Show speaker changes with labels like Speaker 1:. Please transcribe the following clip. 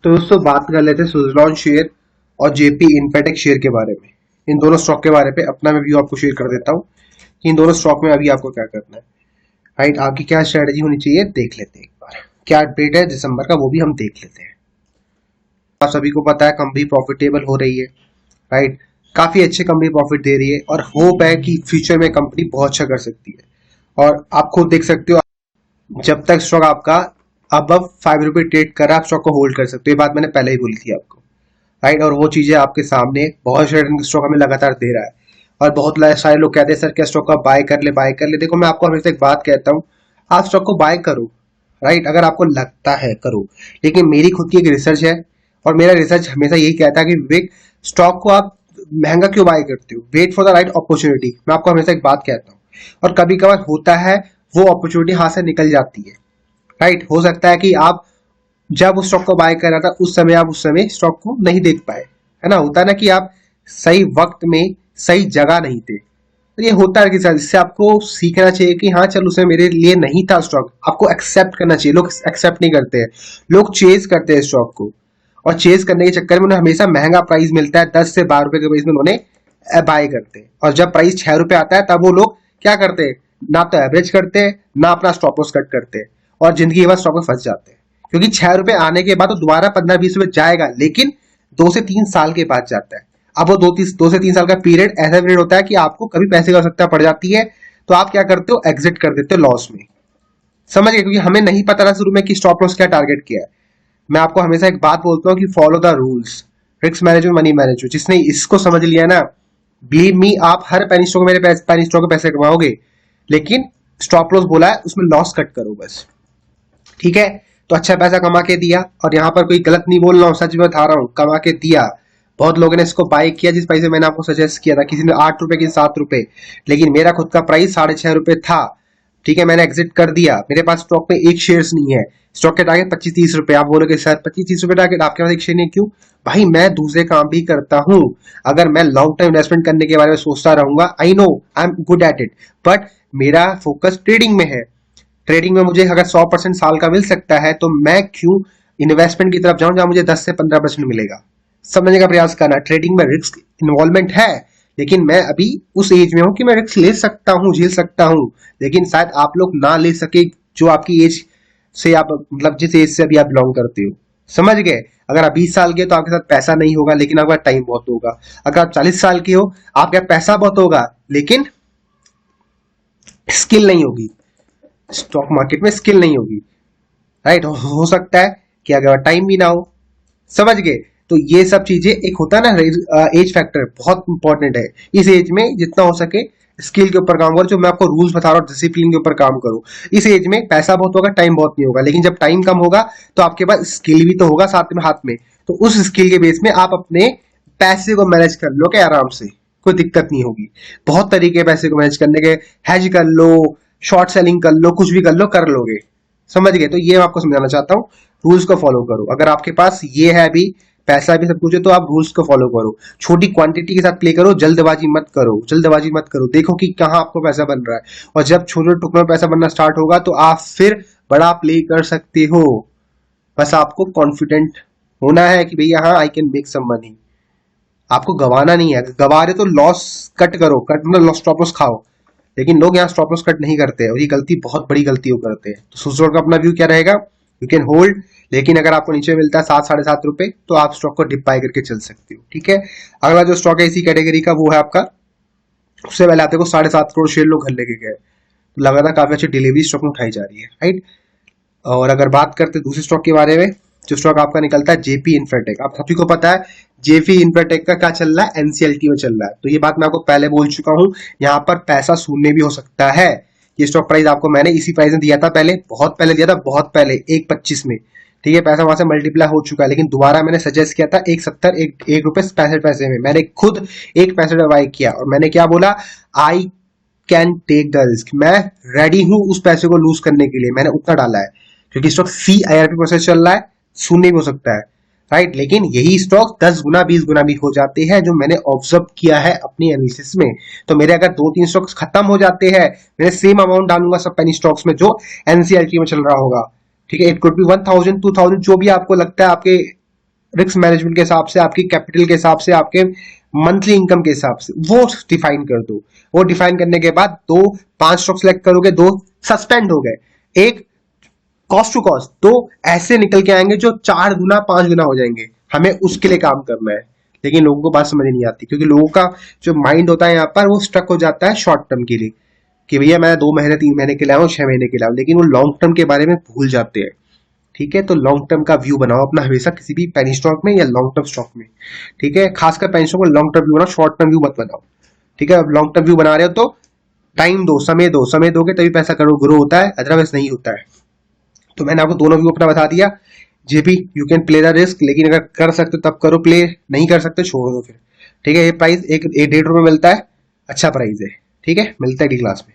Speaker 1: तो दोस्तों बात कर लेते हैं सुजलॉन शेयर और जेपी इन्फोटेक शेयर के बारे में। इन दोनों स्टॉक के बारे में अपना मैं व्यू आपको शेयर कर देता हूँ कि इन दोनों स्टॉक में अभी आपको क्या करना है। राइट, आपकी क्या स्ट्रेटेजी होनी चाहिए देख लेते हैं एक बार। क्या अपडेट है दिसंबर का वो भी हम देख लेते हैं। आप सभी को पता है कंपनी प्रॉफिटेबल हो रही है। राइट, काफी अच्छी कंपनी प्रॉफिट दे रही है और होप है कि फ्यूचर में कंपनी बहुत अच्छा कर सकती है। और आप खुद देख सकते हो, जब तक स्टॉक आपका अब ₹5 ट्रेड कर रहा है आप स्टॉक को होल्ड कर सकते हो। ये बात मैंने पहले ही बोली थी आपको। राइट, और वो चीजें आपके सामने बहुत सारे स्टॉक हमें लगातार दे रहा है। और बहुत सारे लोग कहते हैं सर क्या स्टॉक का बाय कर ले बाय कर ले। देखो मैं आपको हमेशा एक बात कहता हूँ, आप स्टॉक को बाय करो। राइट, अगर आपको लगता है करो, लेकिन मेरी खुद की एक रिसर्च है और मेरा रिसर्च हमेशा यही कहता है कि विवेक स्टॉक को आप महंगा क्यों बाय करते हो, wait for the right opportunity. मैं आपको हमेशा एक बात कहता हूँ और कभी कभार होता है वो अपॉर्चुनिटी हाथ से निकल जाती है। राइट, हो सकता है कि आप जब उस स्टॉक को बाय कर रहा था उस समय आप उस समय स्टॉक को नहीं देख पाए, है ना। होता है ना कि आप सही वक्त में सही जगह नहीं थे। तो ये होता है कि इससे आपको सीखना चाहिए कि हाँ चल उसमें मेरे लिए नहीं था स्टॉक। आपको एक्सेप्ट करना चाहिए। लोग एक्सेप्ट नहीं करते हैं, लोग चेज करते हैं स्टॉक को और चेज करने के चक्कर में उन्हें हमेशा महंगा प्राइस मिलता है। 10 से 12 रुपए के प्राइस में उन्होंने बाय करते हैं और जब प्राइस ₹6 आता है तब वो लोग क्या करते हैं, ना तो एवरेज करते हैं ना अपना स्टॉप लॉस कट करते हैं और जिंदगी के बाद स्टॉक में फंस जाते हैं। क्योंकि ₹6 आने के बाद तो दोबारा 15-20 रुपए जाएगा, लेकिन 2 से 3 साल के बाद जाता है। अब वो 2 से 3 साल का पीरियड ऐसा पीरियड होता है कि आपको कभी पैसे की आवश्यकता पड़ जाती है तो आप क्या करते हो, एग्जिट कर देते हो लॉस में। समझ गए, क्योंकि हमें नहीं पता था शुरू में कि स्टॉप लॉस क्या टारगेट किया है। मैं आपको हमेशा एक बात बोलता हूँ कि follow the rules, risk management money management. जिसने इसको समझ लिया ना, बिलीव मी आप हर पेनी स्टॉक में मेरे पेनी स्टॉक के पैसे कमाओगे, लेकिन स्टॉप लॉस बोला है उसमें लॉस कट करो बस। ठीक है, तो अच्छा पैसा कमा के दिया और यहाँ पर कोई गलत नहीं बोल रहा हूँ, सच बता रहा हूँ, कमा के दिया। बहुत लोगों ने इसको बाय किया जिस पैसे मैंने आपको सजेस्ट किया था, किसी ने ₹8 किसी ₹7, लेकिन मेरा खुद का प्राइस ₹6.5 था। ठीक है, मैंने एग्जिट कर दिया। मेरे पास स्टॉक में एक शेयर नहीं है। स्टॉक के टारगेट 25-30 रुपए। आप बोलोगे सर 25-30 रुपए टारगेट, आपके पास एक शेयर नहीं, क्यों भाई? मैं दूसरे काम भी करता हूँ। अगर मैं लॉन्ग टर्म इन्वेस्टमेंट करने के बारे में सोचता रहूंगा, I know I am good at it, but मेरा फोकस ट्रेडिंग में है। ट्रेडिंग में मुझे अगर 100% साल का मिल सकता है तो मैं क्यों इन्वेस्टमेंट की तरफ जाऊं जहां मुझे 10 से 15% मिलेगा। समझने का प्रयास करना। ट्रेडिंग में रिस्क इन्वॉल्वमेंट है, लेकिन मैं अभी उस एज में हूं कि मैं रिस्क ले सकता हूं, झेल सकता हूं। लेकिन शायद आप लोग ना ले सके, जो आपकी एज से आप मतलब जिस एज से अभी आप बिलोंग करते हो। समझ गए? अगर आप 20 साल के हो तो आपके साथ पैसा नहीं होगा लेकिन आपका टाइम बहुत होगा। अगर आप 40 साल के हो आपके पास पैसा बहुत होगा लेकिन स्किल नहीं होगी, स्टॉक मार्केट में स्किल नहीं होगी। राइट, हो सकता है कि अगर टाइम भी ना हो। समझ गए? तो ये सब चीजें, एक होता है ना एज फैक्टर, बहुत इंपॉर्टेंट है। इस एज में जितना हो सके स्किल के ऊपर काम करो। जो मैं आपको रूल्स बता रहा हूँ डिसिप्लिन के ऊपर काम करो। इस एज में पैसा बहुत होगा, टाइम बहुत नहीं होगा, लेकिन जब टाइम कम होगा तो आपके पास स्किल भी तो होगा साथ में, हाथ में। तो उस स्किल के बेस में आप अपने पैसे को मैनेज कर लो क्या आराम से, कोई दिक्कत नहीं होगी। बहुत तरीके हैं पैसे को मैनेज करने के, हैज कर लो, शॉर्ट सेलिंग कर लो, कुछ भी कर लोगे। समझ गए? तो ये मैं आपको समझाना चाहता हूँ, रूल्स को फॉलो करो। अगर आपके पास ये है अभी पैसा भी सब कुछ है तो आप रूल्स को फॉलो करो। छोटी क्वांटिटी के साथ प्ले करो, जल्दबाजी मत करो, जल्दबाजी मत करो। देखो कि कहाँ आपको पैसा बन रहा है, और जब छोटे टुकड़ों में पैसा बनना स्टार्ट होगा तो आप फिर बड़ा प्ले कर सकते हो। बस आपको कॉन्फिडेंट होना है कि भैया हाँ I can make some money. आपको गवाना नहीं है, गवा रहे तो लॉस कट करो, कट मतलब लॉस स्टॉप लॉस खाओ। लेकिन लोग यहाँ स्टॉप लॉस कट नहीं करते हैं और ये गलती, बहुत बड़ी गलती वो करते हैं। तो सुजलॉन का अपना व्यू क्या रहेगा, यू कैन होल्ड, लेकिन अगर आपको नीचे मिलता है 7-7.5 रुपए तो आप स्टॉक को डिप बाय करके चल सकते हो। ठीक है, अगला जो स्टॉक है इसी कैटेगरी का वो है आपका, उससे पहले आप देखो 7.5 करोड़ शेयर लोग घर लेके गए, तो लगातार काफी अच्छी डिलीवरी स्टॉक में उठाई जा रही है। राइट, और अगर बात करते हैं दूसरे स्टॉक के बारे में, जो स्टॉक आपका निकलता है जेपी इन्फ्राटेक। आप सभी को पता है जेपी इन्फ्राटेक का क्या चल रहा है, एनसीएलटी में चल रहा है। तो ये बात मैं आपको पहले बोल चुका हूं, यहाँ पर पैसा शून्य भी हो सकता है। ये स्टॉक प्राइस आपको मैंने इसी प्राइस में दिया था पहले, बहुत पहले दिया था, बहुत पहले 1.25 में। ठीक है, पैसा वहां से मल्टीप्लाई हो चुका है, लेकिन दोबारा मैंने सजेस्ट किया था 1.70, ₹1.65 में। मैंने खुद 1.65 बाय किया और मैंने क्या बोला, I can take the risk. मैं रेडी हूं उस पैसे को लूज करने के लिए, मैंने उतना डाला है। क्योंकि स्टॉक CIRP प्रोसेस चल रहा है, शून्य भी हो सकता है। राइट, लेकिन यही स्टॉक 10 गुना 20 गुना भी हो जाते हैं, जो मैंने ऑब्जर्व किया है अपनी एनालिसिस में। तो मेरे अगर 2-3 स्टॉक्स खत्म हो जाते हैं, मैंने सेम अमाउंट डालूंगा सब पेनी स्टॉक्स में जो NCLT में चल रहा होगा। ठीक है, इट कुड बी 1000, 2000, जो भी आपको लगता है आपके रिस्क मैनेजमेंट के हिसाब से, आपकी कैपिटल के हिसाब से, आपके मंथली इनकम के हिसाब से वो डिफाइन कर दो। वो डिफाइन करने के बाद 5 स्टॉक सेलेक्ट करोगे, 2 सस्पेंड हो गए, एक कॉस्ट टू कॉस्ट, तो ऐसे निकल के आएंगे जो 4 गुना 5 गुना हो जाएंगे। हमें उसके लिए काम करना है, लेकिन लोगों को बात समझ नहीं आती, क्योंकि लोगों का जो माइंड होता है यहाँ पर वो स्ट्रक हो जाता है शॉर्ट टर्म के लिए, कि भैया मैं 2 महीने 3 महीने के लिए आऊँ, 6 महीने के लिए आऊँ, लेकिन वो लॉन्ग टर्म के बारे में भूल जाते हैं। ठीक है, तो लॉन्ग टर्म का व्यू बनाओ अपना हमेशा किसी भी पेनी स्टॉक में या लॉन्ग टर्म स्टॉक में। ठीक है, खासकर पेनी स्टॉक में लॉन्ग टर्म व्यू बनाओ, शॉर्ट टर्म व्यू मत बनाओ। ठीक है, अब लॉन्ग टर्म व्यू बना रहे हो तो टाइम दो, समय दो, समय दोगे तभी पैसा करो ग्रो होता है, अदरवाइज नहीं होता है। तो मैंने आपको दोनों व्यू अपना बता दिया। जे भी you can play the risk, लेकिन अगर कर सकते हो तब करो प्ले, नहीं कर सकते छोड़ दो फिर। ठीक है, ये प्राइस एक 1.5 रुपये मिलता है, अच्छा प्राइस है। ठीक है, मिलता है अगली क्लास में।